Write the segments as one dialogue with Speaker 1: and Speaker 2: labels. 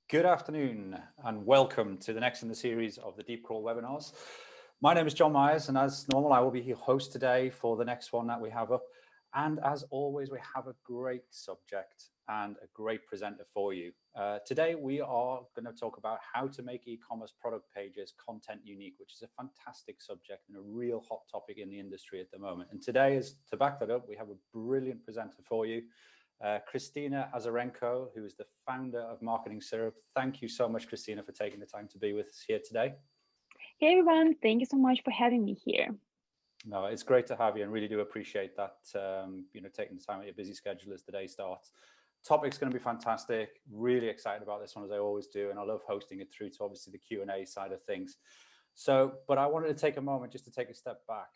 Speaker 1: Good afternoon and welcome to the next in the series of the Deep Crawl webinars. My name is Jon Myers, and as normal, I will be your host today for the next one that we have up. And as always, we have a great subject and a great presenter for you. Today, we are going to talk about how to make e-commerce product pages content unique, which is a fantastic subject and a real hot topic in the industry at the moment. And today, to back that up, we have a brilliant presenter for you. Kristina Azarenko, who is the founder of MarketingSyrup. Thank you so much, Kristina, for taking the time to be with us here today.
Speaker 2: Hey everyone, thank you so much for having me here.
Speaker 1: No, it's great to have you and really do appreciate that, taking the time out your busy schedule as the day starts. Topic's going to be fantastic. Really excited about this one, as I always do, and I love hosting it through to obviously the Q&A side of things. But I wanted to take a moment just to take a step back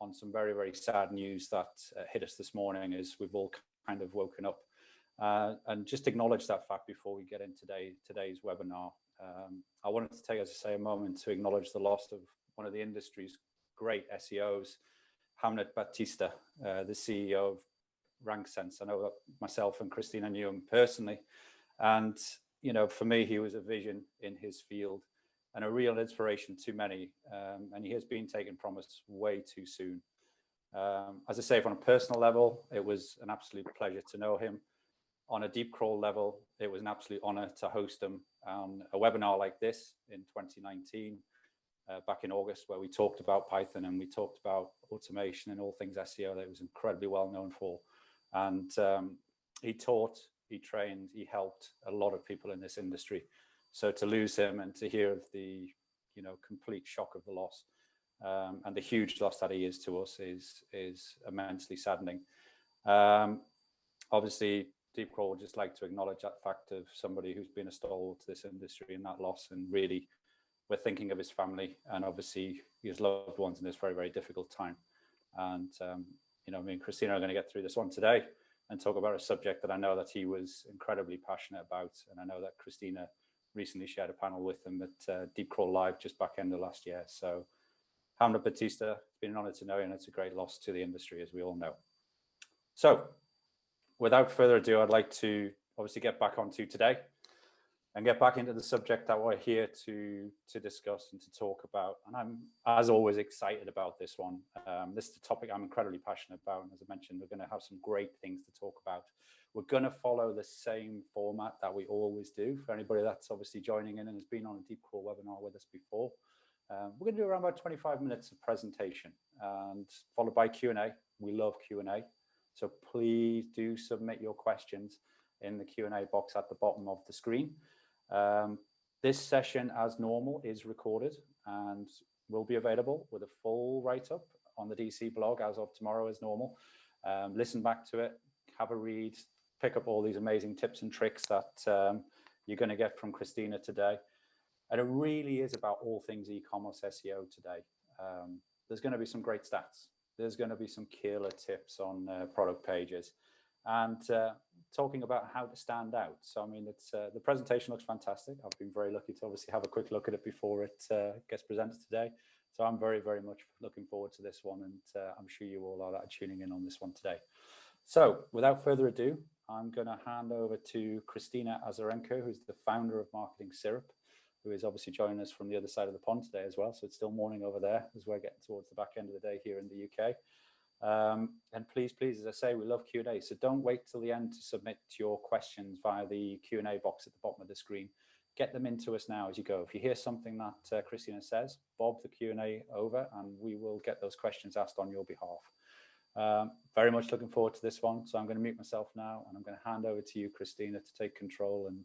Speaker 1: on some very, very sad news that hit us this morning as we've all kind of woken up, and just acknowledge that fact before we get into today's webinar. I wanted to take, as I say, a moment to acknowledge the loss of one of the industry's great SEOs, Hamnet Batista, the CEO of RankSense. I know that myself and Kristina knew him personally, and for me, he was a vision in his field and a real inspiration to many, and he has been taken from us way too soon. As I say, on a personal level, it was an absolute pleasure to know him. On a Deep Crawl level, it was an absolute honor to host him on a webinar like this in 2019, back in August, where we talked about Python and we talked about automation and all things SEO that he was incredibly well known for. And he taught, he trained, he helped a lot of people in this industry. So to lose him and to hear of the complete shock of the loss, and the huge loss that he is to us is immensely saddening. Obviously, Deep Crawl would just like to acknowledge that fact of somebody who's been a stalwart to this industry and that loss, and really we're thinking of his family and obviously his loved ones in this very, very difficult time. And me and Kristina are going to get through this one today and talk about a subject that I know that he was incredibly passionate about, and I know that Kristina recently shared a panel with him at Deep Crawl Live just back end of last year. So Hamnet Batista, it's been an honor to know you, and it's a great loss to the industry, as we all know. So without further ado, I'd like to obviously get back onto today and get back into the subject that we're here to discuss and to talk about. And I'm, as always, excited about this one. This is a topic I'm incredibly passionate about. And as I mentioned, we're going to have some great things to talk about. We're going to follow the same format that we always do. For anybody that's obviously joining in and has been on a Deep Crawl webinar with us before, we're going to do around about 25 minutes of presentation and followed by Q&A. We love Q&A. So please do submit your questions in the Q&A box at the bottom of the screen. This session, as normal, is recorded and will be available with a full write-up on the DC blog as of tomorrow as normal. Listen back to it, have a read, pick up all these amazing tips and tricks that you're going to get from Kristina today. And it really is about all things e-commerce SEO today. There's going to be some great stats. There's going to be some killer tips on product pages, and talking about how to stand out. So, I mean, it's the presentation looks fantastic. I've been very lucky to obviously have a quick look at it before it gets presented today. So I'm very, very much looking forward to this one, and I'm sure you all are tuning in on this one today. So without further ado, I'm going to hand over to Kristina Azarenko, who's the founder of MarketingSyrup, who is obviously joining us from the other side of the pond today as well. So it's still morning over there as we're getting towards the back end of the day here in the UK. And please, as I say, we love Q&A. So don't wait till the end to submit your questions via the Q&A box at the bottom of the screen. Get them into us now as you go. If you hear something that Kristina says, bob the Q&A over and we will get those questions asked on your behalf. Very much looking forward to this one. So I'm going to mute myself now and I'm going to hand over to you, Kristina, to take control and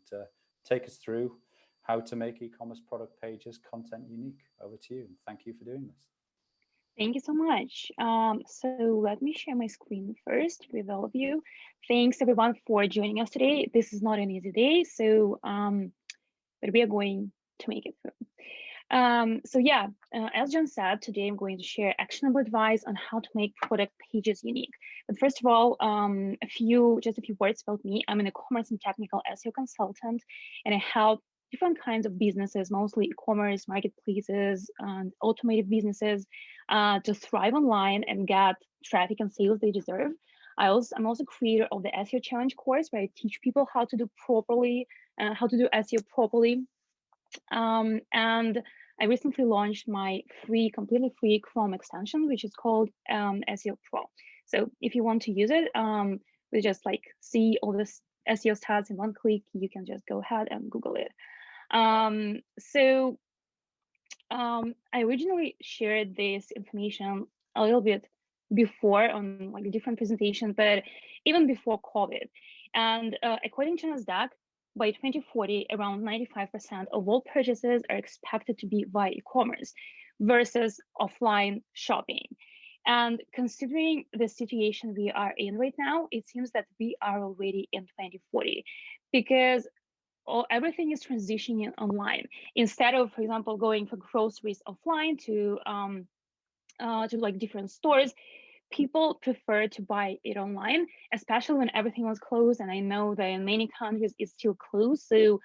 Speaker 1: take us through how to make e-commerce product pages content unique. Over to you. Thank you for doing this.
Speaker 2: Thank you so much. So let me share my screen first with all of you. Thanks everyone for joining us today. This is not an easy day, so but we are going to make it through. So yeah, as Jon said, today I'm going to share actionable advice on how to make product pages unique. But first of all, just a few words about me. I'm an e-commerce and technical SEO consultant, and I help different kinds of businesses, mostly e-commerce, marketplaces, and automated businesses, to thrive online and get traffic and sales they deserve. I'm also creator of the SEO Challenge course, where I teach people how to do SEO properly. And I recently launched my completely free Chrome extension, which is called SEO Pro. So if you want to use it, we just like see all this SEO stats in one click, you can just go ahead and Google it. I originally shared this information a little bit before on like a different presentation, but even before COVID. And according to NASDAQ, by 2040, around 95% of all purchases are expected to be via e-commerce versus offline shopping. And considering the situation we are in right now, it seems that we are already in 2040, because everything is transitioning online. Instead of, for example, going for groceries offline to like different stores, people prefer to buy it online, especially when everything was closed. And I know that in many countries it's still closed, so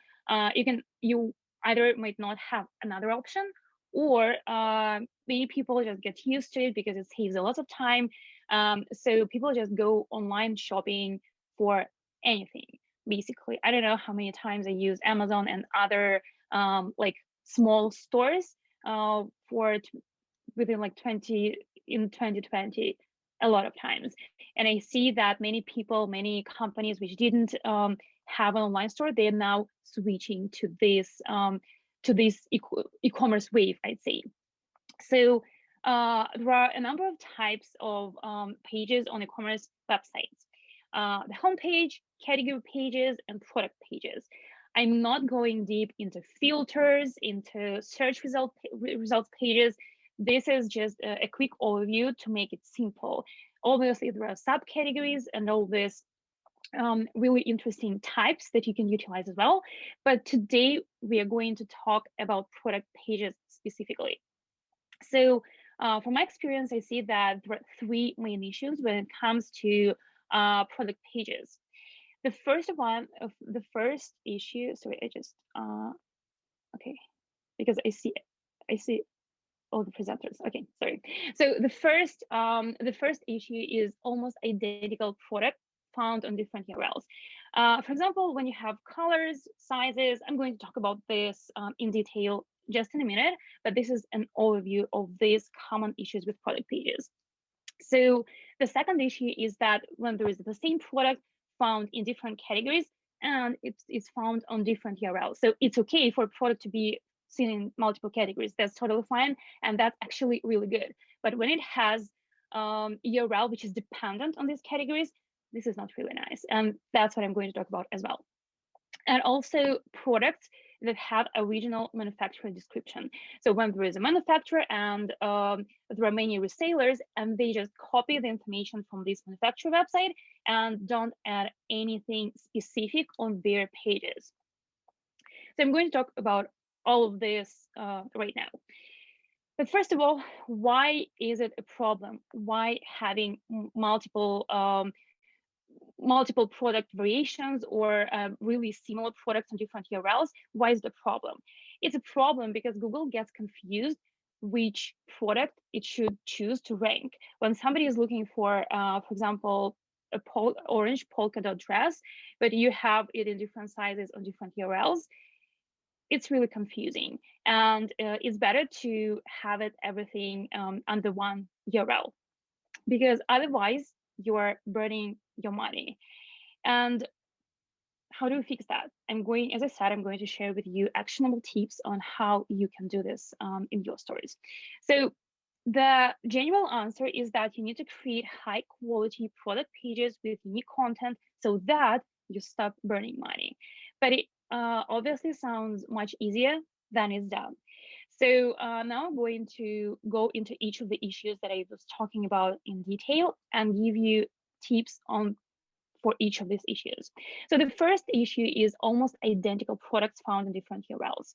Speaker 2: you either might not have another option, or many people just get used to it because it saves a lot of time. So people just go online shopping for anything, basically. I don't know how many times I use Amazon and other like small stores within like 2020, a lot of times. And I see that many companies which didn't have an online store, they are now switching to this e-commerce wave, I'd say. So there are a number of types of pages on e-commerce websites: the homepage, category pages, and product pages. I'm not going deep into filters, into search results pages. This is just a quick overview to make it simple. Obviously, there are subcategories and all this really interesting types that you can utilize as well. But today we are going to talk about product pages specifically. So from my experience, I see that there are three main issues when it comes to product pages. The first issue, sorry, I just okay, because I see all the presenters. Okay, sorry. So the first issue is almost identical product found on different URLs. For example, when you have colors, sizes, I'm going to talk about this in detail just in a minute, but this is an overview of these common issues with product pages. So the second issue is that when there is the same product found in different categories and it's found on different URLs. So it's okay for a product to be seen in multiple categories. That's totally fine, and that's actually really good. But when it has URL which is dependent on these categories, this is not really nice, and that's what I'm going to talk about as well. And also products that have original manufacturer description. So when there is a manufacturer and there are many resellers, and they just copy the information from this manufacturer website and don't add anything specific on their pages. So I'm going to talk about all of this right now. But first of all, why is it a problem? Why having multiple product variations or really similar products on different URLs? Why is the problem? It's a problem because Google gets confused which product it should choose to rank. When somebody is looking for example, a orange polka dot dress, but you have it in different sizes on different URLs, it's really confusing. And it's better to have everything under one URL, because otherwise you're burning your money. And how do we fix that? As I said, I'm going to share with you actionable tips on how you can do this in your stories. So the general answer is that you need to create high quality product pages with unique content so that you stop burning money. But it obviously sounds much easier than it's done. So now I'm going to go into each of the issues that I was talking about in detail and give you tips for each of these issues. So the first issue is almost identical products found in different URLs.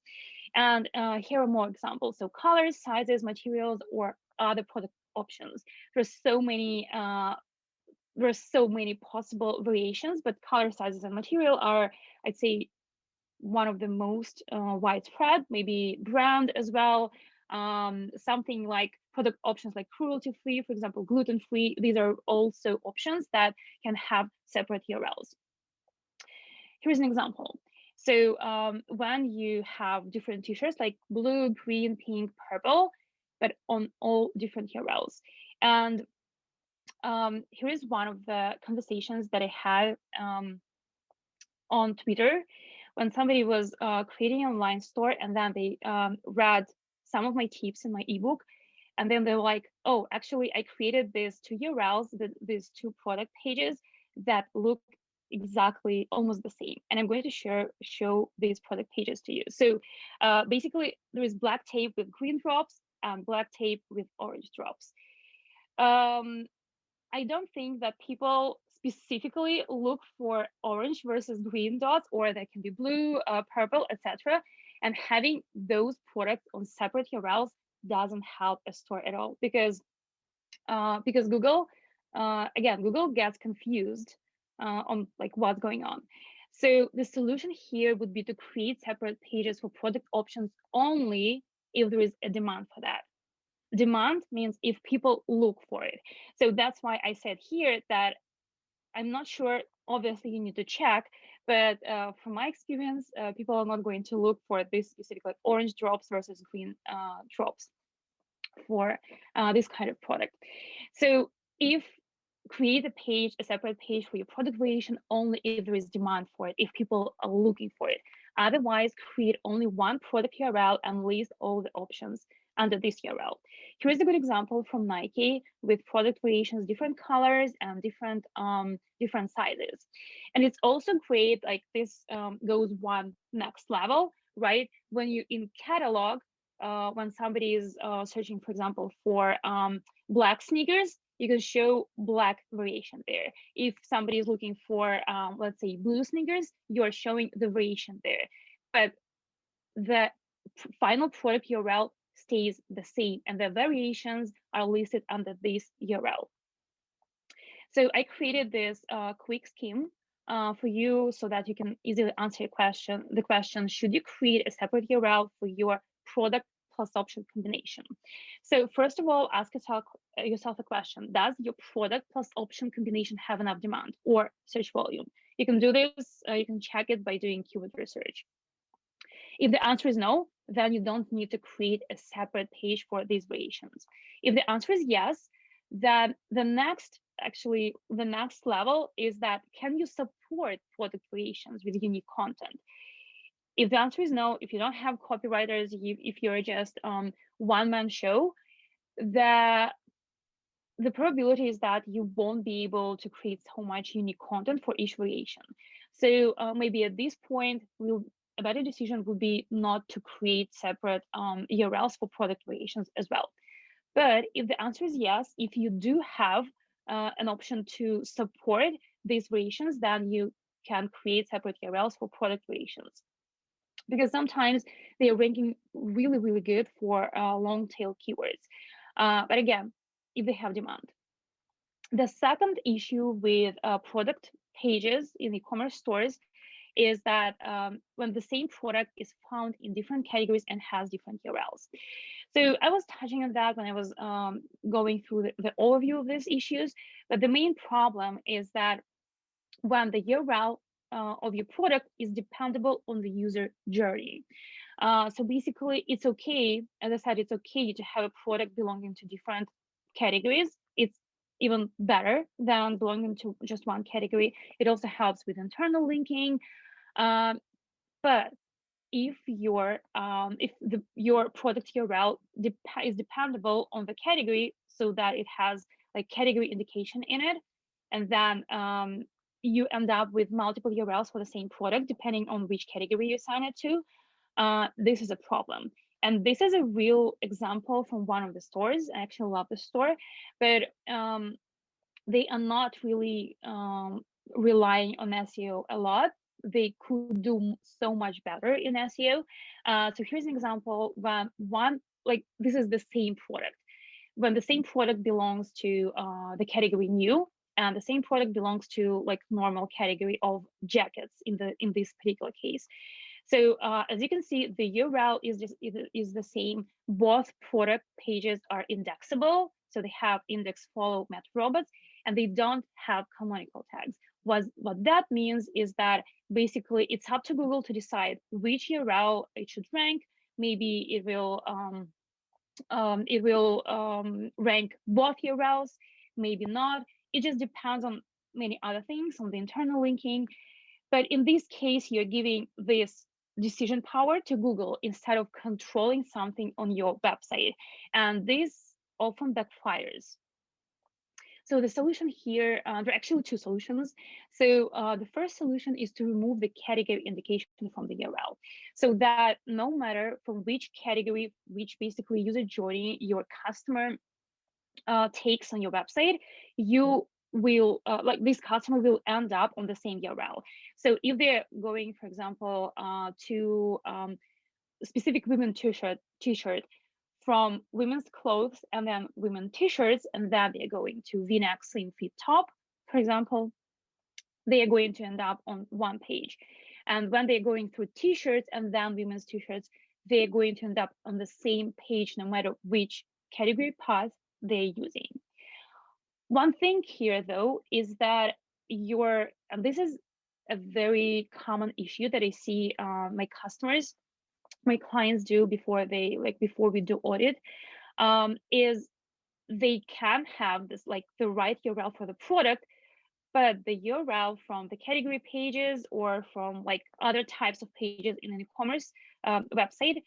Speaker 2: And here are more examples. So colors, sizes, materials, or other product options. There's so many possible variations, but color, sizes, and material are, I'd say, one of the most widespread. Maybe brand as well. Something like product options like cruelty-free, for example, gluten-free. These are also options that can have separate URLs. Here's an example. So when you have different t-shirts like blue, green, pink, purple, but on all different URLs. And here is one of the conversations that I had on Twitter when somebody was creating an online store, and then they read some of my tips in my ebook, and then they're like, oh, actually, I created these two URLs, these two product pages that look exactly almost the same, and I'm going to show these product pages to you. So basically, there is black tape with green drops and black tape with orange drops. I don't think that people specifically look for orange versus green dots, or that can be blue, purple, etc. And having those products on separate URLs doesn't help a store at all, because Google, again, Google gets confused on like what's going on. So the solution here would be to create separate pages for product options only if there is a demand for that. Demand means if people look for it. So that's why I said here that I'm not sure, obviously you need to check, but from my experience, people are not going to look for this specific like orange drops versus green drops for this kind of product. So if create a separate page for your product variation only if there is demand for it, if people are looking for it. Otherwise, create only one product URL and list all the options under this URL. Here's a good example from Nike with product variations, different colors and different sizes. And it's also great, like this goes one next level, right? When you in catalog, when somebody is searching, for example, for black sneakers, you can show black variation there. If somebody is looking for, let's say, blue sneakers, you are showing the variation there. But the final product URL stays the same, and the variations are listed under this URL. So I created this quick scheme for you so that you can easily answer the question, should you create a separate URL for your product plus option combination? So first of all, ask yourself a question. Does your product plus option combination have enough demand or search volume? You can do this, you can check it by doing keyword research. If the answer is no, then you don't need to create a separate page for these variations. If the answer is yes, then the next level is that, can you support product variations with unique content? If the answer is no, if you don't have copywriters, if you're just one-man show, the probability is that you won't be able to create so much unique content for each variation. So maybe at this point, a better decision would be not to create separate URLs for product variations as well. But if the answer is yes, if you do have an option to support these variations, then you can create separate URLs for product variations. Because sometimes they are ranking really, really good for long tail keywords. But again, if they have demand. The second issue with product pages in e-commerce stores is that when the same product is found in different categories and has different URLs. So I was touching on that when I was going through the overview of these issues, but the main problem is that when the URL of your product is dependable on the user journey. So basically, it's okay, as I said, it's okay to have a product belonging to different categories. It's even better than belonging to just one category. It also helps with internal linking. But if your product URL is dependable on the category, so that it has like category indication in it, and then you end up with multiple URLs for the same product depending on which category you assign it to, this is a problem. And this is a real example from one of the stores. I actually love the store, but they are not really relying on SEO a lot. They could do so much better in SEO. So here's an example when this is the same product. When the same product belongs to the category new, and the same product belongs to like normal category of jackets in this particular case. So as you can see, the URL is the same. Both product pages are indexable, so they have index follow match robots, and they don't have canonical tags. What that means is that basically it's up to Google to decide which URL it should rank. Maybe it will rank both URLs, maybe not. It just depends on many other things, on the internal linking. But in this case, you're giving this decision power to Google instead of controlling something on your website. And this often backfires. So the solution here, there are actually two solutions. So the first solution is to remove the category indication from the URL, so that no matter from which category, which basically user journey your customer takes on your website, you will like this customer will end up on the same URL. So if they're going, for example, to specific women t-shirt from women's clothes and then women t-shirts, and then they're going to v-neck slim fit top, for example, they are going to end up on one page. And when they're going through t-shirts and then women's t-shirts, they're going to end up on the same page no matter which category path they're using. One thing here though is that and this is a very common issue that I see my customers, my clients do before we do audit, is they can have this like the right URL for the product, but the URL from the category pages or from like other types of pages in an e-commerce website,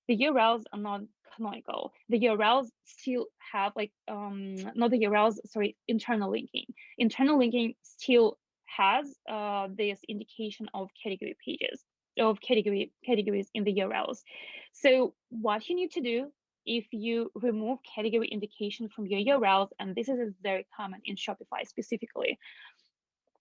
Speaker 2: the URLs are not canonical. The URLs still have like not the URLs, sorry, internal linking. Internal linking still has this indication of category pages, of categories in the URLs. So what you need to do if you remove category indication from your URLs, and this is very common in Shopify specifically,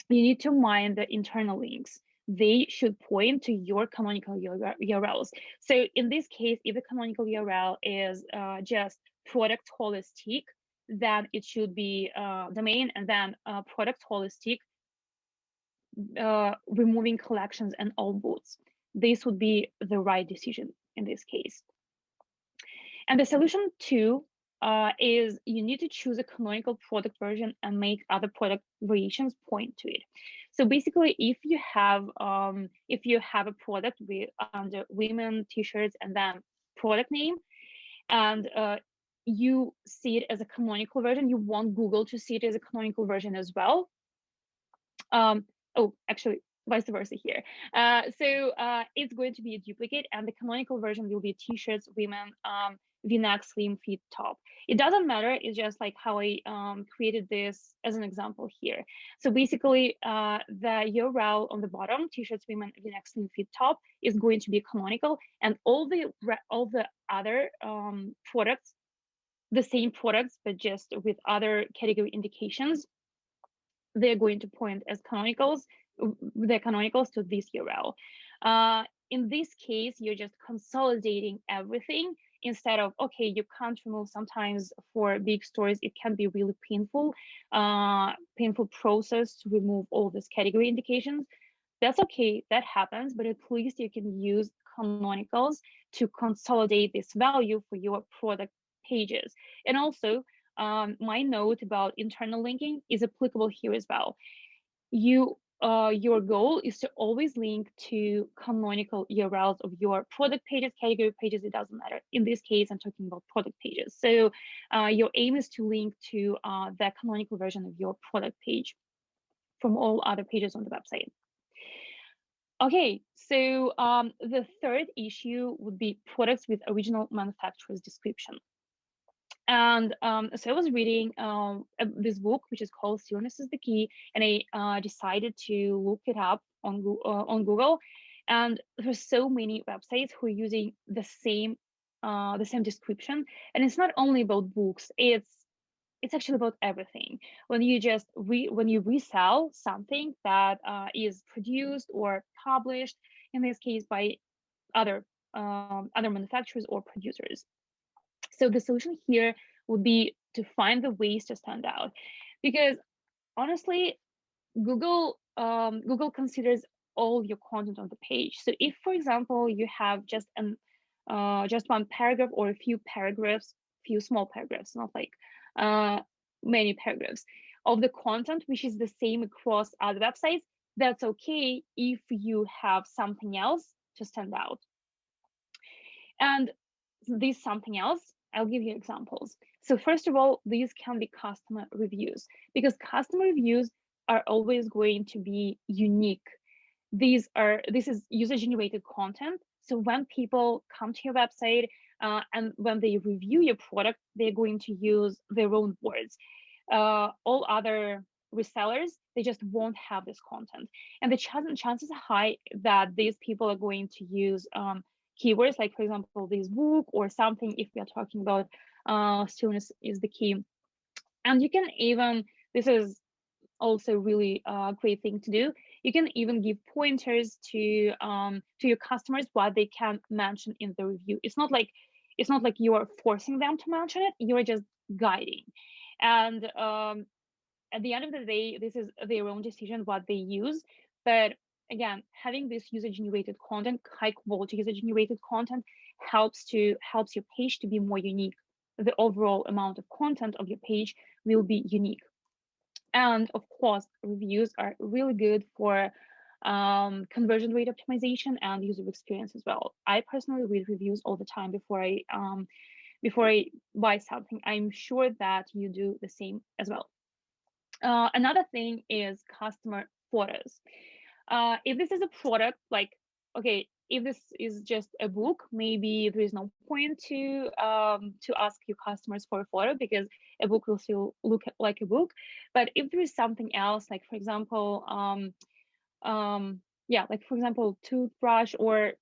Speaker 2: you need to mind the internal links. They should point to your canonical URLs. So in this case, if the canonical URL is just product holistic, then it should be domain and then product holistic, removing collections and all boots. This would be the right decision in this case. And the solution two is you need to choose a canonical product version and make other product variations point to it. So basically, if you have a product with under women t-shirts and then product name, and you see it as a canonical version, you want Google to see it as a canonical version as well. Oh, actually, vice versa here. So it's going to be a duplicate, and the canonical version will be t-shirts, women, v-neck slim fit top. It doesn't matter. It's just like how I created this as an example here. So basically, the URL on the bottom, t-shirts, women, v-neck slim fit top, is going to be canonical, and all the other products, the same products but just with other category indications, they're going to point as canonicals, the canonicals to this URL. In this case, you're just consolidating everything instead of, okay, you can't remove. Sometimes for big stores, it can be really painful process to remove all these category indications. That's okay, that happens, but at least you can use canonicals to consolidate this value for your product pages. And also, my note about internal linking is applicable here as well. Your goal is to always link to canonical URLs of your product pages, category pages, it doesn't matter. In this case, I'm talking about product pages. So your aim is to link to the canonical version of your product page from all other pages on the website. Okay, so the third issue would be products with original manufacturer's description. And so I was reading this book, which is called Stillness is the Key, and I decided to look it up on Google. And there's so many websites who are using the same description. And it's not only about books; it's actually about everything. When you resell something that is produced or published, in this case by other manufacturers or producers. So the solution here would be to find the ways to stand out, because honestly, Google considers all your content on the page. So if, for example, you have just one paragraph or a few paragraphs, few small paragraphs, not like many paragraphs of the content, which is the same across other websites, that's okay if you have something else to stand out. And this something else, I'll give you examples. So first of all, these can be customer reviews, because customer reviews are always going to be unique. This is user-generated content. So when people come to your website and when they review your product, they're going to use their own words. All other resellers, they just won't have this content. And the chances are high that these people are going to use keywords, like, for example, this book or something, if we are talking about students is the key. And you can even, this is also really a great thing to do, you can even give pointers to your customers what they can mention in the review. It's not like you are forcing them to mention it, you're just guiding. And at the end of the day, this is their own decision what they use. But again, having this user-generated content, high quality user-generated content, helps your page to be more unique. The overall amount of content of your page will be unique. And of course, reviews are really good for conversion rate optimization and user experience as well. I personally read reviews all the time before I buy something. I'm sure that you do the same as well. Another thing is customer photos. If this is a product, like, okay, if this is just a book, maybe there is no point to ask your customers for a photo, because a book will still look like a book. But if there is something else, like, for example, toothbrush or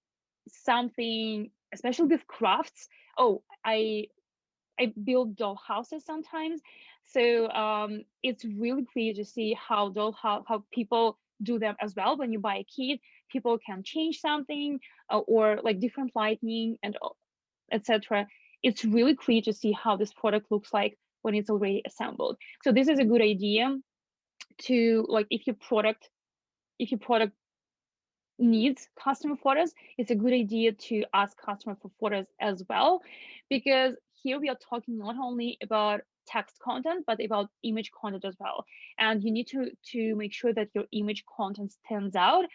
Speaker 2: something, especially with crafts. Oh, I build doll houses sometimes, so it's really great to see how people do them as well. When you buy a kit, people can change something or like different lighting and etc. It's really great to see how this product looks like when it's already assembled. So this is a good idea to, like, if your product needs customer photos, it's a good idea to ask customer for photos as well, because here we are talking not only about text content but about image content as well. And you need to make sure that your image content stands out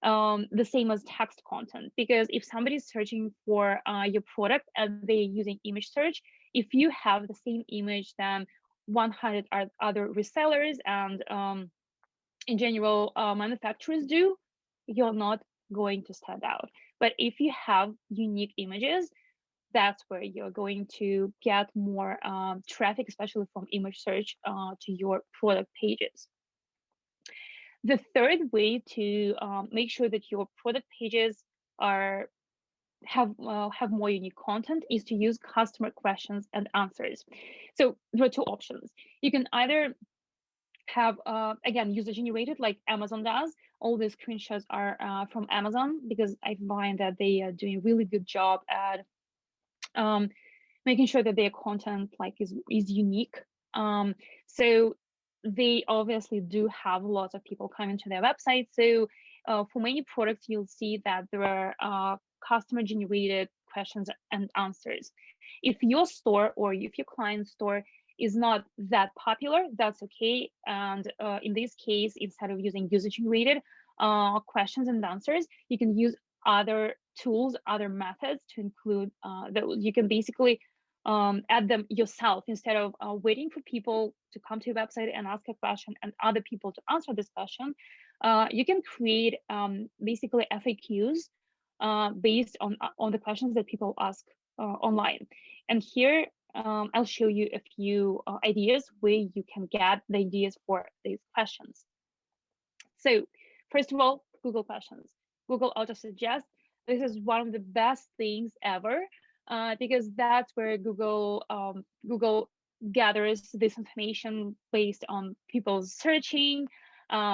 Speaker 2: the same as text content, because if somebody's searching for your product and they're using image search, if you have the same image than 100 other resellers and in general manufacturers do, you're not going to stand out. But if you have unique images, that's where you're going to get more traffic, especially from image search to your product pages. The third way to make sure that your product pages have more unique content is to use customer questions and answers. So there are two options. You can either have again, user generated, like Amazon does. All the screenshots are from Amazon, because I find that they are doing a really good job at making sure that their content is unique. So they obviously do have lots of people coming to their website. So for many products, you'll see that there are customer generated questions and answers. If your store or if your client's store is not that popular, that's okay. And in this case, instead of using user-generated questions and answers, you can use other tools, other methods to include those. You can basically add them yourself instead of waiting for people to come to your website and ask a question and other people to answer this question. You can create basically FAQs based on the questions that people ask online. And here I'll show you a few ideas where you can get the ideas for these questions. So first of all, Google questions. Google auto-suggest. This is one of the best things ever because that's where Google gathers this information based on people's searching,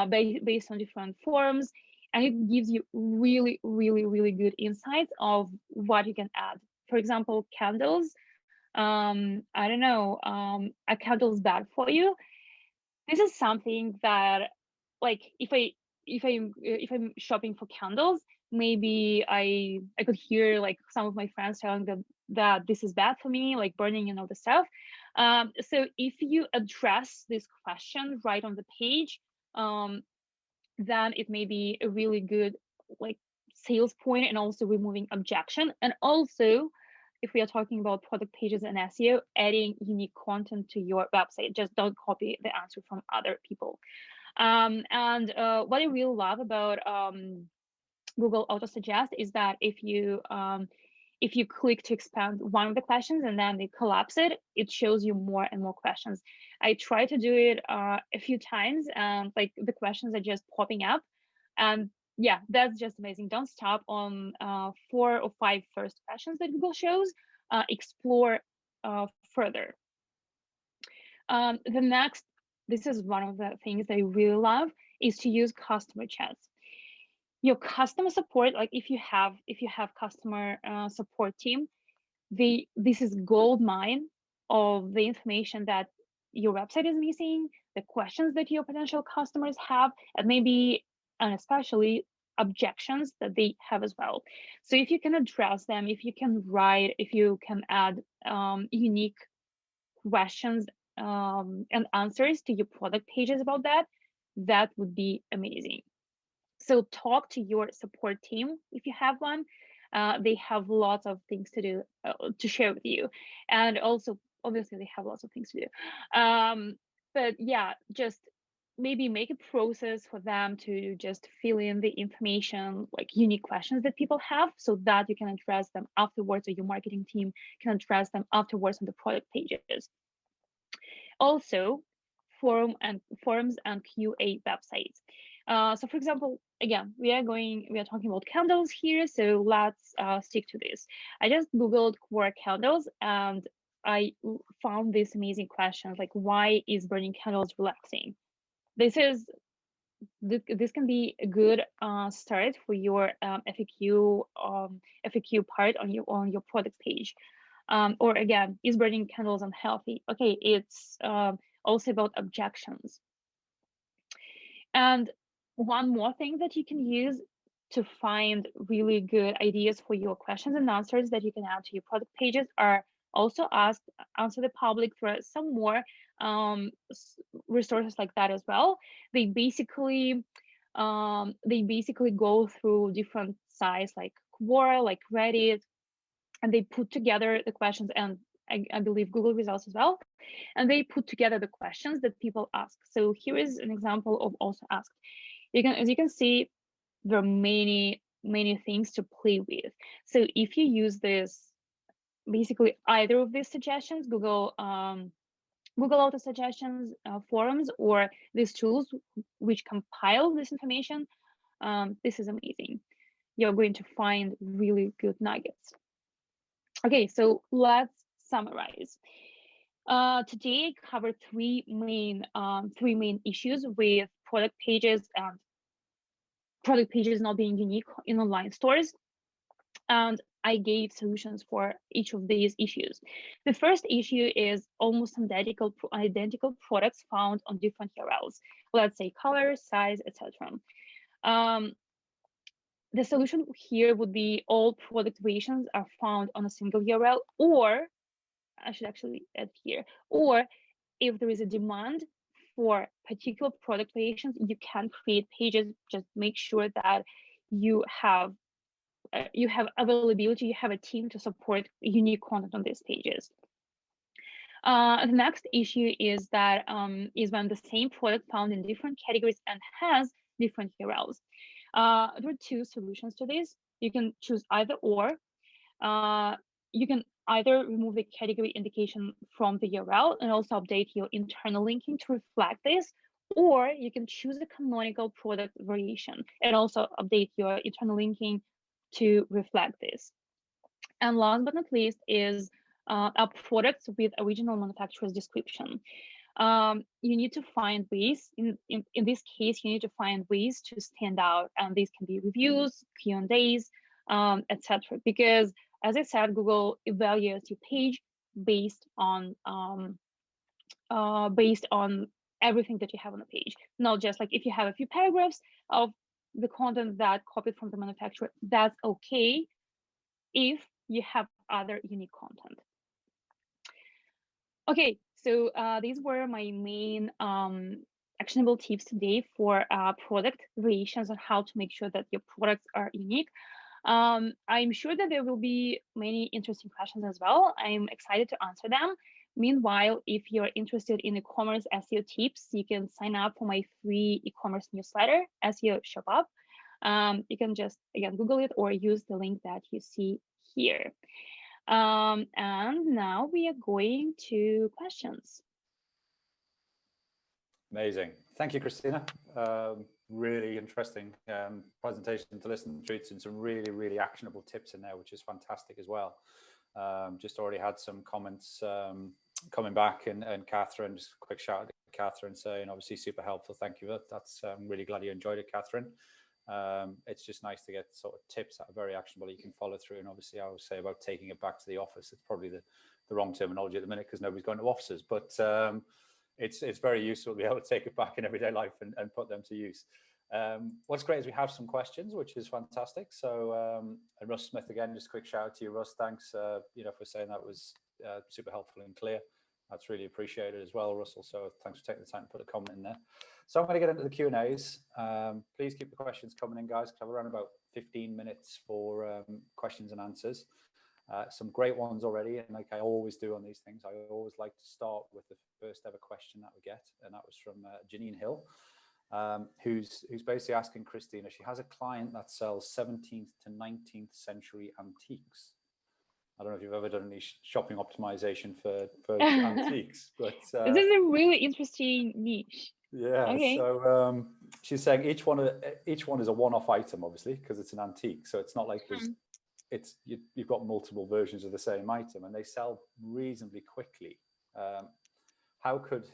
Speaker 2: based on different forums, and it gives you really, really, really good insights of what you can add. For example, candles. I don't know, are candles bad for you? This is something that, like, if if I'm shopping for candles, maybe I could hear like some of my friends telling them that this is bad for me, like burning and all the stuff. So if you address this question right on the page, then it may be a really good like sales point, and also removing objection. And also, if we are talking about product pages and SEO, adding unique content to your website. Just don't copy the answer from other people. And what I really love about Google Auto Suggest is that if you click to expand one of the questions and then they collapse it, it shows you more and more questions. I try to do it a few times, and like the questions are just popping up, and yeah, that's just amazing. Don't stop on 4 or 5 first questions that Google shows. Explore further. The next, this is one of the things that I really love, is to use customer chats. Your customer support, like if you have customer support team, this is gold mine of the information that your website is missing, the questions that your potential customers have, and maybe and especially objections that they have as well. So if you can address them, if you can write, if you can add unique questions and answers to your product pages about that, that would be amazing. So talk to your support team if you have one. They have lots of things to do, to share with you, and also obviously they have lots of things to do. But yeah, just maybe make a process for them to just fill in the information, like unique questions that people have, so that you can address them afterwards, or your marketing team can address them afterwards on the product pages. Also, forums and QA websites. So for example, again, we are talking about candles here, so let's stick to this. I just Googled core candles, and I found these amazing questions, like why is burning candles relaxing? This can be a good start for your FAQ part on your product page. Or again, is burning candles unhealthy? Okay, it's also about objections. And one more thing that you can use to find really good ideas for your questions and answers that you can add to your product pages are also answer the public. There are some more resources like that as well. They basically go through different sites like Quora, like Reddit, and they put together the questions, and I believe Google results as well, and they put together the questions that people ask. So here is an example of also asked. As you can see, there are many things to play with. So if you use this, basically either of these suggestions, Google Auto Suggestions, forums, or these tools which compile this information, this is amazing. You're going to find really good nuggets. Okay, so let's summarize. Today I covered three main issues with product pages and product pages not being unique in online stores, and I gave solutions for each of these issues. The first issue is almost identical products found on different URLs. Let's say color, size, etc. The solution here would be all product variations are found on a single URL, or I should actually add here, or if there is a demand for particular product variations, you can create pages. Just make sure that you have availability, you have a team to support unique content on these pages. The next issue is that is when the same product found in different categories and has different URLs. There are two solutions to this. You can choose either or. You can either remove the category indication from the URL and also update your internal linking to reflect this, or you can choose a canonical product variation and also update your internal linking to reflect this. And last but not least is a product with original manufacturer's description. You need to find ways, in this case, you need to find ways to stand out, and these can be reviews, Q&As, etc. Because as I said, Google evaluates your page based on everything that you have on the page, not just like if you have a few paragraphs of the content that copied from the manufacturer. That's okay if you have other unique content. Okay, so these were my main actionable tips today for product variations on how to make sure that your products are unique. I'm sure that there will be many interesting questions as well. I'm excited to answer them. Meanwhile, if you're interested in e-commerce SEO tips, you can sign up for my free e-commerce newsletter, SEO Shop Up. You can just, again, Google it or use the link that you see here. And now we are going to questions.
Speaker 1: Amazing. Thank you, Kristina. Really interesting presentation to listen through, and some really, really actionable tips in there, which is fantastic as well. Just already had some comments coming back, and Catherine, just a quick shout out to Catherine saying, obviously super helpful. Thank you for that. That's I'm really glad you enjoyed it, Catherine. It's just nice to get sort of tips that are very actionable you can follow through. And obviously I would say about taking it back to the office, it's probably the wrong terminology at the minute because nobody's going to offices, but it's very useful to be able to take it back in everyday life and put them to use. What's great is we have some questions, which is fantastic. So and Russ Smith, again, just a quick shout out to you, Russ. Thanks for saying that was super helpful and clear. That's really appreciated as well, Russell. So thanks for taking the time to put a comment in there. So I'm going to get into the Q&As. Please keep the questions coming in, guys, because I have around about 15 minutes for questions and answers. Some great ones already, and like I always do on these things, I always like to start with the first ever question that we get, and that was from Janine Hill, who's basically asking Kristina. She has a client that sells 17th to 19th century antiques. I don't know if you've ever done any shopping optimization for antiques, but
Speaker 2: this is a really interesting niche.
Speaker 1: Yeah. Okay. So she's saying each one is a one-off item, obviously, because it's an antique. So it's not like you've got multiple versions of the same item, and they sell reasonably quickly. How could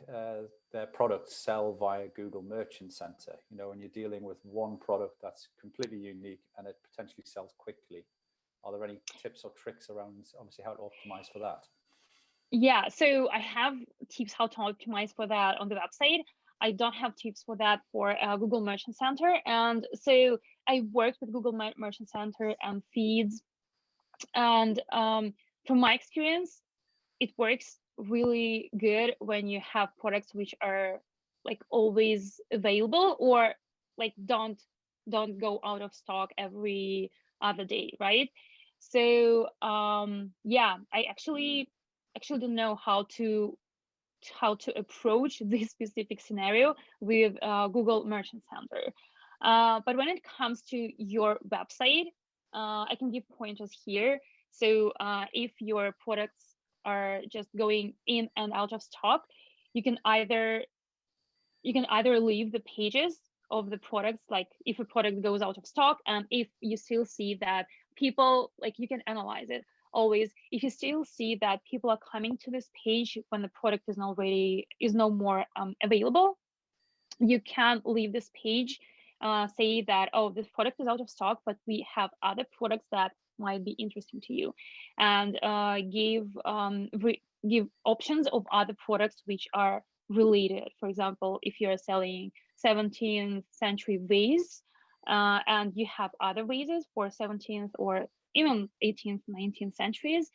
Speaker 1: their products sell via Google Merchant Center? When you're dealing with one product that's completely unique and it potentially sells quickly. Are there any tips or tricks around, obviously, how to optimize for that?
Speaker 2: Yeah, so I have tips how to optimize for that on the website. I don't have tips for that for Google Merchant Center. And so I worked with Google Merchant Center and feeds. And from my experience, it works really good when you have products which are like always available or like don't go out of stock every other day, right? So yeah, I actually don't know how to approach this specific scenario with Google Merchant Center. But when it comes to your website, I can give pointers here. So if your products are just going in and out of stock, you can either leave the pages of the products, like if a product goes out of stock, and if you still see that people, like, you can analyze it always. If you still see that people are coming to this page when the product is no more available, you can leave this page, say that, oh, this product is out of stock, but we have other products that might be interesting to you, and give options of other products which are related. For example, if you're selling 17th century vase, and you have other vases for 17th or even 18th, 19th centuries,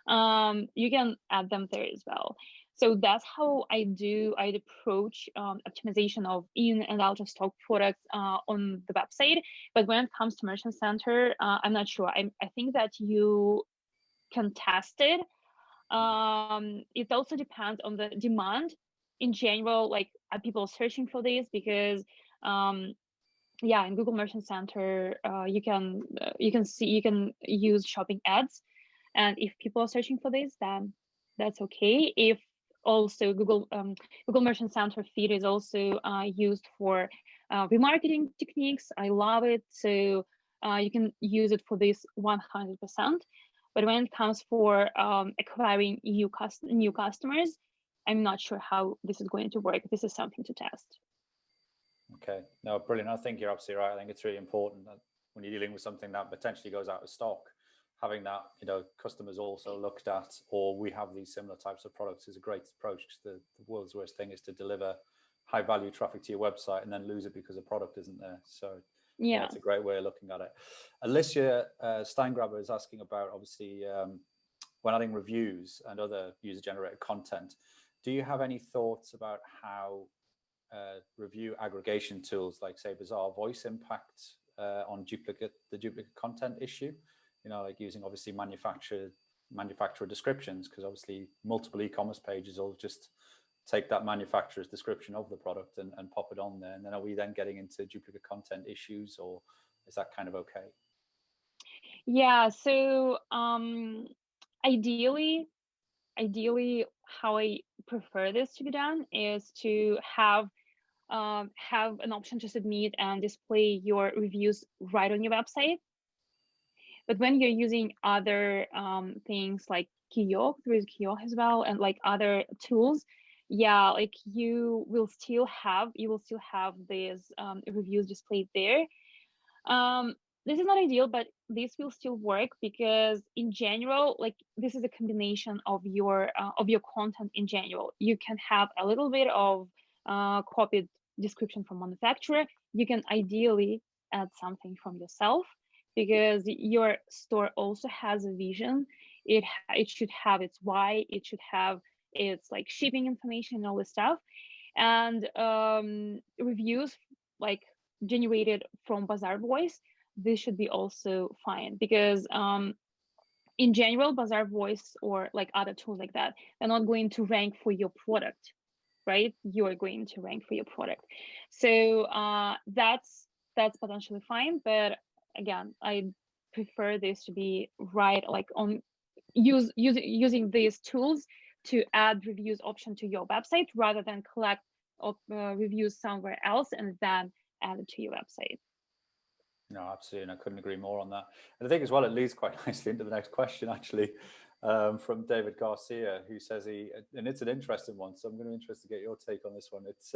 Speaker 2: you can add them there as well. So that's how I'd approach optimization of in and out of stock products on the website. But when it comes to Merchant Center, I'm not sure. I think that you can test it. It also depends on the demand in general. Like, are people searching for this? Because yeah, in Google Merchant Center, you can use shopping ads, and if people are searching for this, then that's okay. If also Google Merchant Center feed is also used for remarketing techniques, I love it. So you can use it for this 100%. But when it comes for acquiring new customers, I'm not sure how this is going to work. This is something to test.
Speaker 1: Okay, no, brilliant. I think you're absolutely right. I think it's really important that when you're dealing with something that potentially goes out of stock, having that, customers also looked at, or we have these similar types of products, is a great approach, because the world's worst thing is to deliver high value traffic to your website and then lose it because the product isn't there. So
Speaker 2: yeah,
Speaker 1: it's a great way of looking at it. Alicia Steingraber is asking about, obviously, when adding reviews and other user-generated content, do you have any thoughts about how review aggregation tools like, say, Bazaar Voice impact on the duplicate content issue? You know, like using obviously manufacturer descriptions, because obviously multiple e-commerce pages will just take that manufacturer's description of the product and pop it on there. And then are we then getting into duplicate content issues, or is that kind of okay?
Speaker 2: Yeah, so ideally how I prefer this to be done is to have an option to submit and display your reviews right on your website. But when you're using other things like Kiosk, there is Kiosk as well, and like other tools, yeah, like you will still have these reviews displayed there. This is not ideal, but this will still work, because in general, like this is a combination of your content in general. You can have a little bit of copied description from manufacturer. You can ideally add something from yourself, because your store also has a vision. It should have its why, it should have its like shipping information and all this stuff. And reviews like generated from Bazaar Voice, this should be also fine, because in general, Bazaar Voice or like other tools like that, they're not going to rank for your product, right? You're going to rank for your product. So that's potentially fine. But again, I prefer this to be right, like on using these tools to add reviews option to your website, rather than collect reviews somewhere else and then add it to your website.
Speaker 1: No, absolutely, and I couldn't agree more on that. And I think as well, it leads quite nicely into the next question, actually, from David Garcia, who says and it's an interesting one, so I'm going to be interested to get your take on this one. It's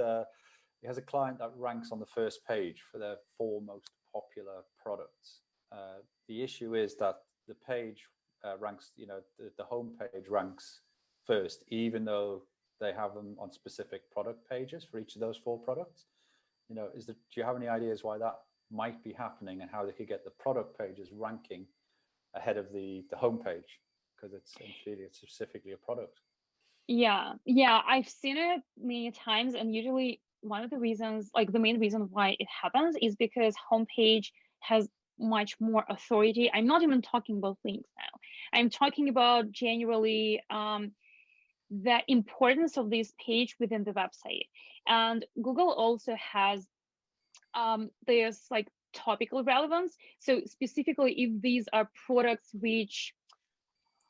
Speaker 1: he has a client that ranks on the first page for their 4 most popular products. The issue is that the page ranks, you know, the home page ranks first, even though they have them on specific product pages for each of those 4 products. You know, do you have any ideas why that might be happening, and how they could get the product pages ranking ahead of the home page, because it's specifically a product?
Speaker 2: Yeah, I've seen it many times, and usually one of the reasons, like the main reason why it happens, is because homepage has much more authority. I'm not even talking about links now. I'm talking about generally the importance of this page within the website. And Google also has there's like topical relevance. So specifically, if these are products which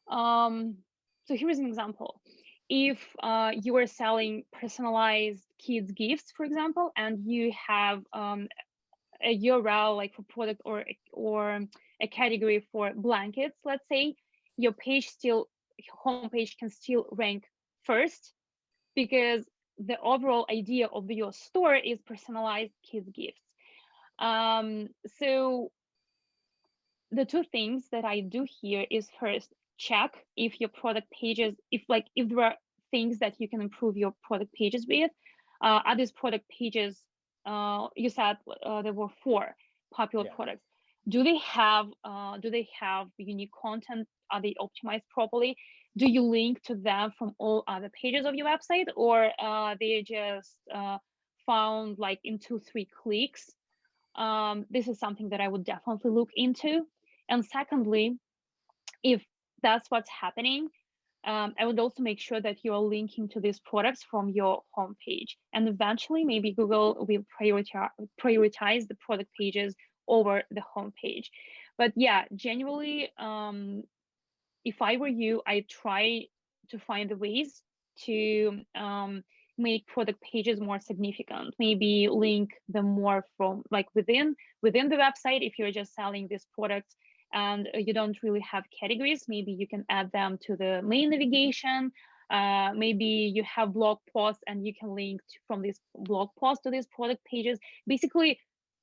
Speaker 2: so here is an example. If you are selling personalized kids gifts, for example, and you have a URL like for product or a category for blankets, let's say, your homepage can still rank first, because the overall idea of your store is personalized kids gifts. So the 2 things that I do here is, first, check if your product pages, if there are things that you can improve your product pages with. Are these product pages, you said there were 4 popular products. Do they have unique content? Are they optimized properly? Do you link to them from all other pages of your website, or they just found like in 2-3 clicks? This is something that I would definitely look into. And secondly, if that's what's happening, I would also make sure that you're linking to these products from your homepage. And eventually, maybe Google will prioritize the product pages over the homepage. But yeah, generally, if I were you, I'd try to find the ways to make product pages more significant. Maybe link them more from like within the website. If you're just selling these products and you don't really have categories, maybe you can add them to the main navigation. Maybe you have blog posts and you can link from this blog post to these product pages, basically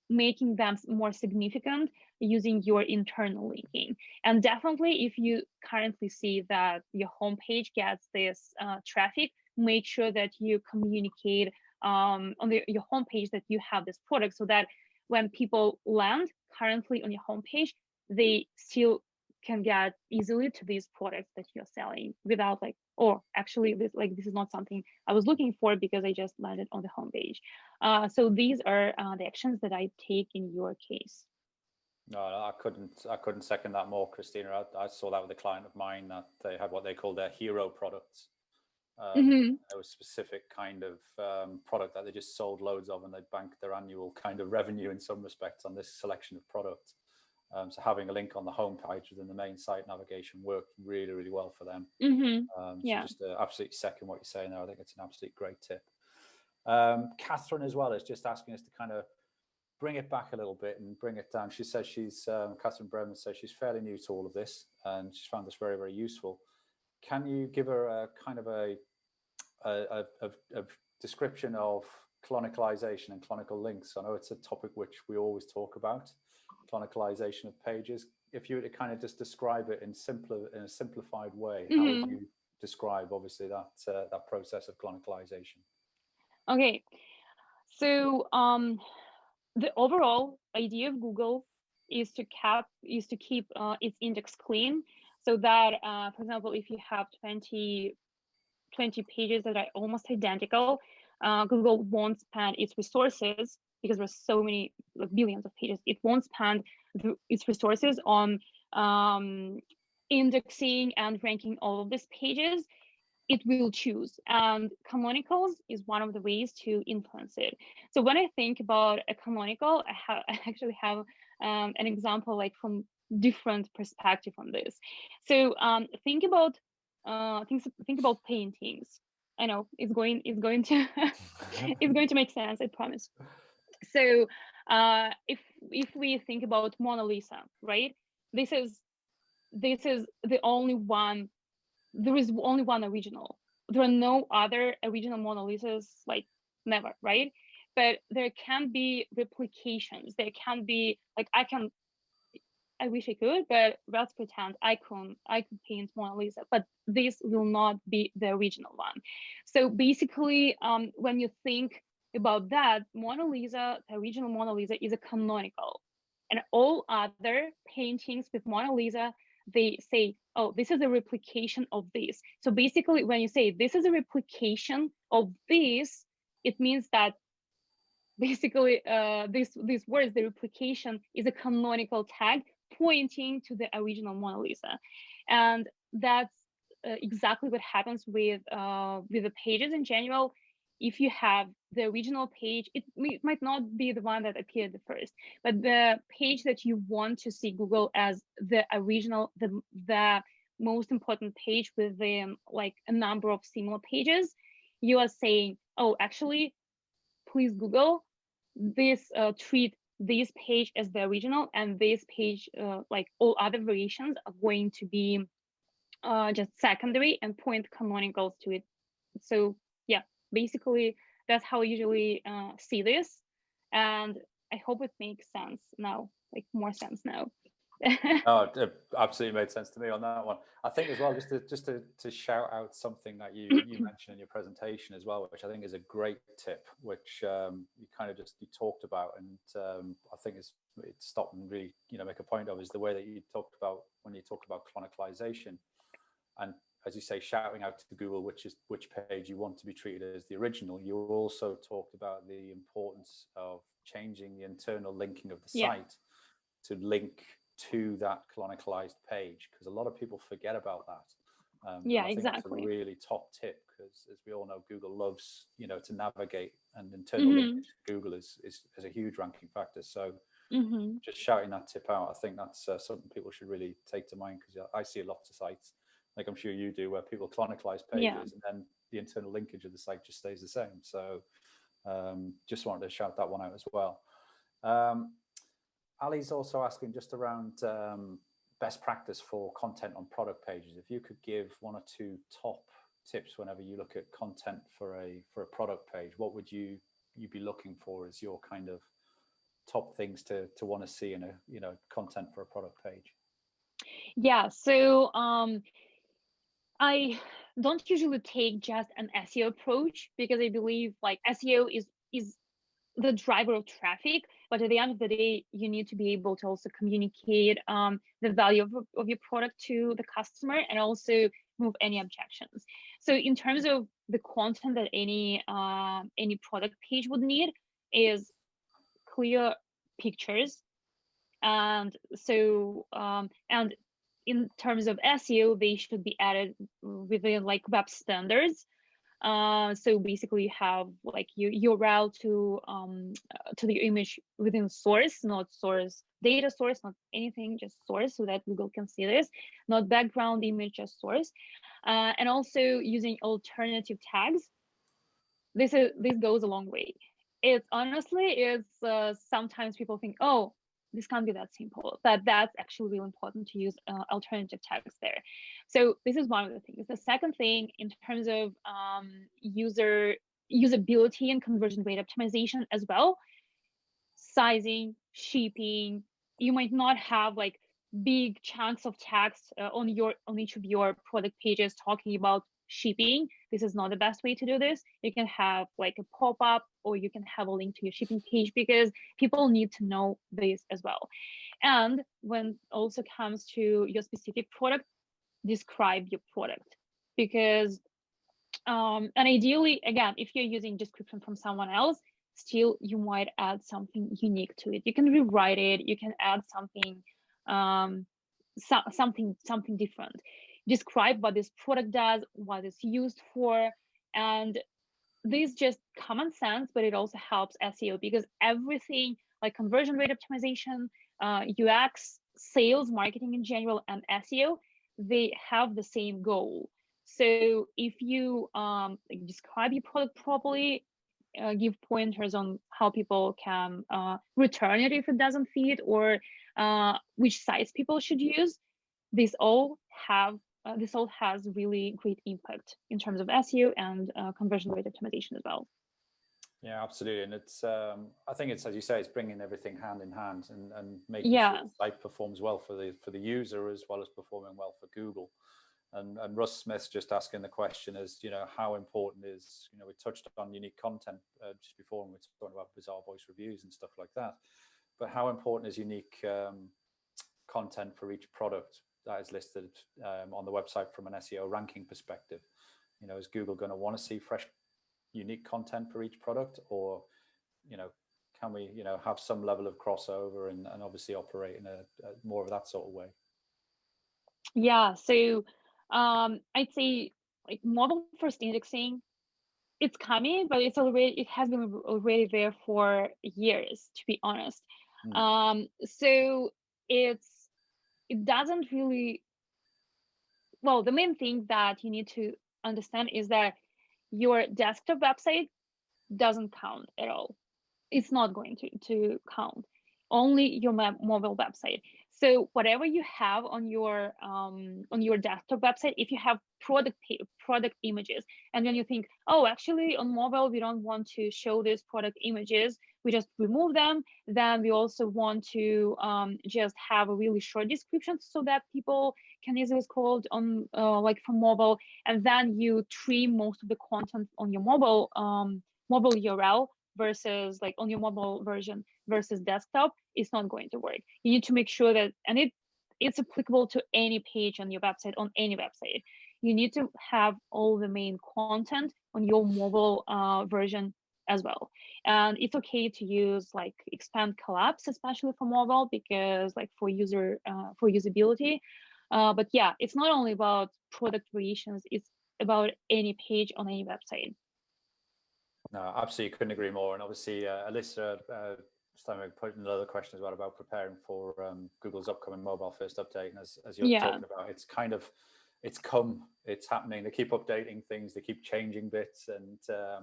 Speaker 2: making them more significant using your internal linking. And definitely, if you currently see that your homepage gets this traffic, make sure that you communicate your homepage that you have this product, so that when people land currently on your homepage, they still can get easily to these products that you're selling without like, oh, actually this is not something I was looking for because I just landed on the homepage. So these are the actions that I take in your case.
Speaker 1: No, I couldn't second that more, Kristina. I saw that with a client of mine that they had what they call their hero products. There was a specific kind of product that they just sold loads of, and they banked their annual kind of revenue in some respects on this selection of products. So having a link on the home page within the main site navigation worked really, really well for them. So just absolutely second what you're saying there. I think it's an absolutely great tip. Catherine as well is just asking us to kind of bring it back a little bit and bring it down. She says Catherine Bremen says she's fairly new to all of this and she's found this very, very useful. Can you give her a kind of a description of canonicalization and canonical links? I know it's a topic which we always talk about, canonicalization of pages. If you were to kind of just describe it in a simplified way, how would you describe obviously that process of canonicalization?
Speaker 2: Okay, so the overall idea of Google is to keep its index clean, so that for example, if you have 20 pages that are almost identical, Google won't spend its resources, because there's so many, like billions of pages, it won't spend its resources on indexing and ranking all of these pages. It will choose, and canonicals is one of the ways to influence it. So when I think about a canonical, I actually have an example like from different perspective on this. So think about paintings. I know it's going to it's going to make sense, I promise. So if we think about Mona Lisa, right? This is the only one. There is only one original. There are no other original Mona Lisas, like never, right? But there can be replications. There can be like I wish I could, but let's pretend I could paint Mona Lisa, but this will not be the original one. So basically, when you think about that, Mona Lisa, the original Mona Lisa, is a canonical, and all other paintings with Mona Lisa, they say, oh, this is a replication of this. So basically, when you say this is a replication of this, it means that basically this word, the replication, is a canonical tag pointing to the original Mona Lisa. And that's exactly what happens with the pages in general. If you have the original page, it might not be the one that appeared the first, but the page that you want to see Google as the original, the most important page with like a number of similar pages, you are saying, oh, actually, please Google, treat this page as the original, and this page, like all other variations, are going to be just secondary and point canonicals to it. So yeah, basically that's how I usually see this, and I hope it makes sense now, like more sense now.
Speaker 1: Oh, it absolutely made sense to me on that one. I think as well, just to shout out something that you mentioned in your presentation as well, which I think is a great tip, which you kind of you talked about, and I think it's stop and really make a point of, is the way that you talked about when you talk about canonicalization, and as you say, shouting out to Google which page you want to be treated as the original. You also talked about the importance of changing the internal linking of the site to link to that canonicalized page, because a lot of people forget about that.
Speaker 2: Yeah,
Speaker 1: I think
Speaker 2: exactly.
Speaker 1: That's a really top tip, because as we all know, Google loves to navigate, and internal linkage to Google is a huge ranking factor. So just shouting that tip out, I think that's something people should really take to mind, because I see lots of sites, like I'm sure you do, where people canonicalize pages and then the internal linkage of the site just stays the same. So just wanted to shout that one out as well. Ali's also asking just around best practice for content on product pages. If you could give one or two top tips whenever you look at content for a product page, what would you be looking for as your kind of top things to want to see in a content for a product page?
Speaker 2: Yeah, so don't usually take just an SEO approach, because I believe like SEO is the driver of traffic, but at the end of the day, you need to be able to also communicate the value of your product to the customer, and also move any objections. So in terms of the content that any product page would need is clear pictures, and so and in terms of SEO, they should be added within like web standards. So basically you have like your URL to the image within source, not source data source, not anything, just source, so that Google can see this, not background image, just source. And also using alternative tags. This goes a long way. It's honestly, sometimes people think, oh, this can't be that simple, but that's actually really important to use alternative tags there. So this is one of the things. The second thing, in terms of usability and conversion rate optimization as well, sizing, shipping. You might not have like big chunks of text on each of your product pages talking about shipping. This is not the best way to do this. You can have like a pop-up, or you can have a link to your shipping page, because people need to know this as well. And when also comes to your specific product, describe your product, because and ideally, again, if you're using description from someone else, still you might add something unique to it. You can rewrite it, you can add something something different. Describe what this product does, what it's used for, and this is just common sense, but it also helps SEO, because everything like conversion rate optimization, UX, sales, marketing in general, and SEO, they have the same goal. So if you describe your product properly, give pointers on how people can return it if it doesn't fit, or which sites people should use, this all has really great impact in terms of SEO and conversion rate optimization as well.
Speaker 1: Yeah, absolutely. And it's I think it's, as you say, it's bringing everything hand in hand, and making sure the site performs well for the user, as well as performing well for Google. And Russ Smith's just asking the question is, how important is, we touched on unique content just before, and we're talking about bizarre voice reviews and stuff like that, but how important is unique content for each product that is listed on the website from an SEO ranking perspective? Is Google going to want to see fresh, unique content for each product, or can we have some level of crossover and obviously operate in a more of that sort of way?
Speaker 2: Yeah, so I'd say like mobile first indexing, it's coming, but it has been already there for years, to be honest. So it doesn't really, well, the main thing that you need to understand is that your desktop website doesn't count at all. It's not going to count, only your mobile website. So whatever you have on your desktop website, if you have product images, and then you think, oh, actually on mobile we don't want to show these product images, we just remove them. Then we also want to just have a really short description so that people can easily scroll on like from mobile, and then you trim most of the content on your mobile URL versus like on your mobile version versus desktop. It's not going to work. You need to make sure that, and it's applicable to any page on your website, on any website. You need to have all the main content on your mobile version as well. And it's okay to use like expand collapse, especially for mobile, because like for usability. But yeah, it's not only about product variations, it's about any page on any website.
Speaker 1: No, absolutely, couldn't agree more. And obviously, Alyssa put another question as well about preparing for Google's upcoming mobile first update. And as you're talking about, it's kind of, it's happening. They keep updating things, they keep changing bits, and I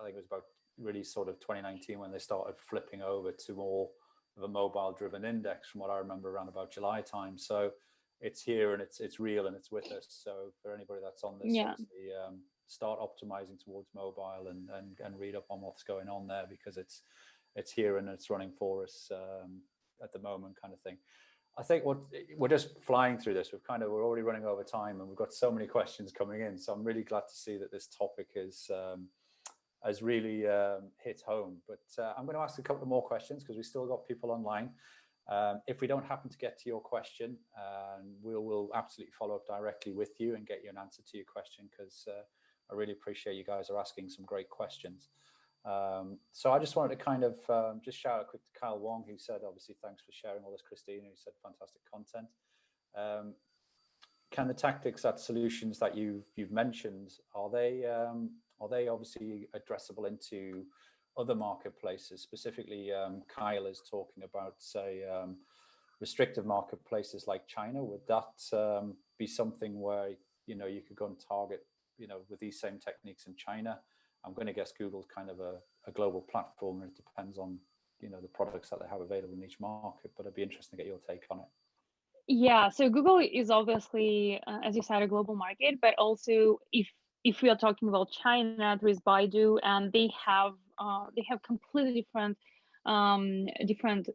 Speaker 1: think it was about really sort of 2019 when they started flipping over to more of a mobile-driven index, from what I remember, around about July time. So it's here, and it's real, and it's with us. So for anybody that's on this, obviously, start optimizing towards mobile and read up on what's going on there, because it's here and it's running for us. at the moment, kind of thing. I think we're just flying through this. We're already running over time, and we've got so many questions coming in. So I'm really glad to see that this topic has really hit home. But I'm going to ask a couple of more questions because we've still got people online. If we don't happen to get to your question, we'll absolutely follow up directly with you and get you an answer to your question, because I really appreciate you guys are asking some great questions. So I just wanted to kind of just shout out quick to Kyle Wong, who said, obviously, thanks for sharing all this, Kristina, who said fantastic content. Can the tactics, that solutions that you've mentioned, are they obviously addressable into other marketplaces? Specifically, Kyle is talking about, say, restrictive marketplaces like China. Would that be something where, you know, you could go and target, you know, with these same techniques in China? I'm going to guess Google's kind of a global platform, and it depends on, you know, the products that they have available in each market, but it'd be interesting to get your take on it.
Speaker 2: Yeah, so Google is obviously, as you said, a global market, but also if we are talking about China, there is Baidu, and they have completely different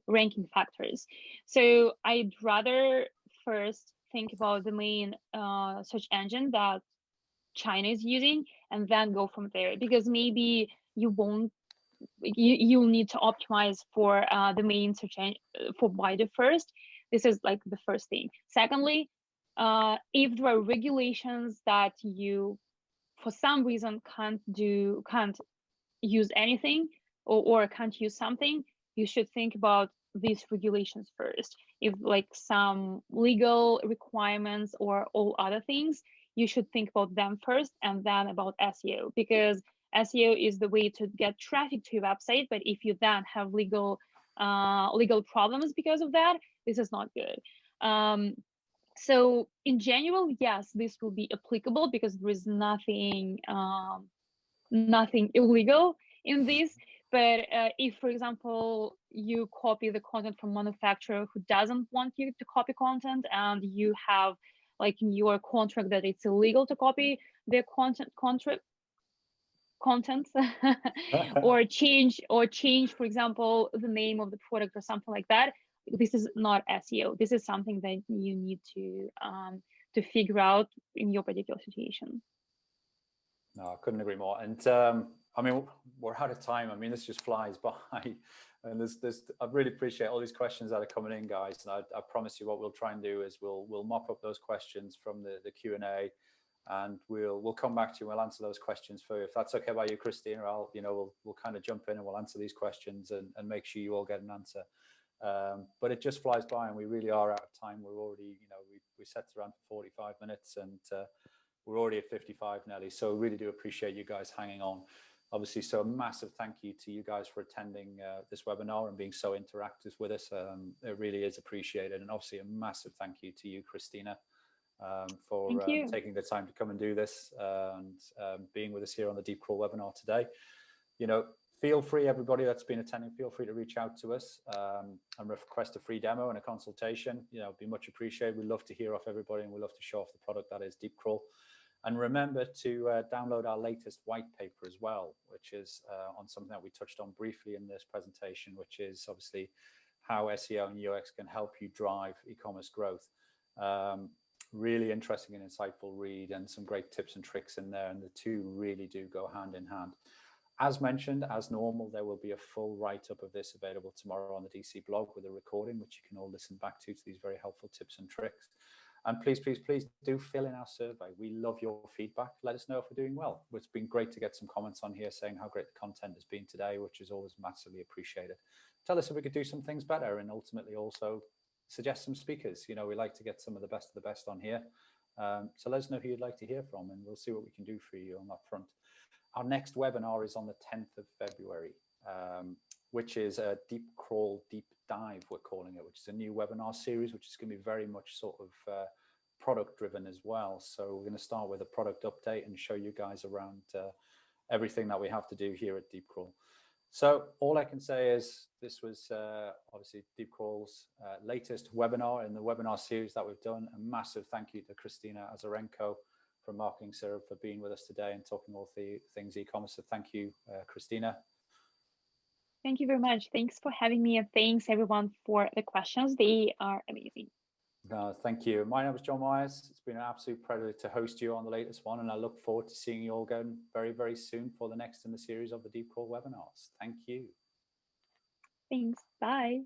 Speaker 2: ranking factors. So I'd rather first think about the main search engine that China is using, and then go from there, because maybe you'll need to optimize for the main search engine for Baidu first. This is like the first thing. Secondly, if there are regulations that you for some reason can't use anything, or can't use something, you should think about these regulations first. If like some legal requirements or all other things, you should think about them first, and then about SEO, because SEO is the way to get traffic to your website. But if you then have legal problems because of that, this is not good. So in general, yes, this will be applicable because there is nothing illegal in this. But if, for example, you copy the content from manufacturer who doesn't want you to copy content, and you have like in your contract that it's illegal to copy their content or change, for example, the name of the product or something like that, this is not SEO. This is something that you need to figure out in your particular situation.
Speaker 1: No, I couldn't agree more. And I mean, we're out of time. I mean, this just flies by. And I really appreciate all these questions that are coming in, guys. And I promise you, what we'll try and do is we'll mop up those questions from the Q&A, and we'll come back to you and we'll answer those questions for you. If that's okay by you, Kristina, we'll kind of jump in and we'll answer these questions and make sure you all get an answer. But it just flies by, and we really are out of time. We're already, we set around for 45 minutes, and we're already at 55 nearly. So we really do appreciate you guys hanging on. Obviously, so a massive thank you to you guys for attending this webinar and being so interactive with us. It really is appreciated. And obviously a massive thank you to you, Kristina, for taking the time to come and do this and being with us here on the Deep Crawl webinar today. Feel free, everybody that's been attending, feel free to reach out to us and request a free demo and a consultation. It'd be much appreciated. We love to hear off everybody, and we love to show off the product that is Deep Crawl. And remember to download our latest white paper as well, which is on something that we touched on briefly in this presentation, which is obviously how SEO and UX can help you drive e-commerce growth. Really interesting and insightful read, and some great tips and tricks in there, and the two really do go hand in hand. As mentioned, as normal, there will be a full write-up of this available tomorrow on the DC blog with a recording, which you can all listen back to these very helpful tips and tricks. And please, please, please do fill in our survey. We love your feedback. Let us know if we're doing well. It's been great to get some comments on here saying how great the content has been today, which is always massively appreciated. Tell us if we could do some things better, and ultimately also suggest some speakers. We like to get some of the best on here. So let us know who you'd like to hear from, and we'll see what we can do for you on that front. Our next webinar is on the 10th of February, which is a Deep Crawl Deep Dive, we're calling it, which is a new webinar series, which is going to be very much sort of product driven as well. So we're going to start with a product update and show you guys around everything that we have to do here at Deep Crawl. So all I can say is this was obviously Deep Crawl's latest webinar in the webinar series that we've done. A massive thank you to Kristina Azarenko from MarketingSyrup for being with us today and talking all the things e-commerce. So thank you, Kristina.
Speaker 2: Thank you very much. Thanks for having me, and thanks everyone for the questions. They are amazing.
Speaker 1: Thank you. My name is Jon Myers. It's been an absolute pleasure to host you on the latest one, and I look forward to seeing you all again very, very soon for the next in the series of the Deep Crawl webinars. Thank you.
Speaker 2: Thanks. Bye.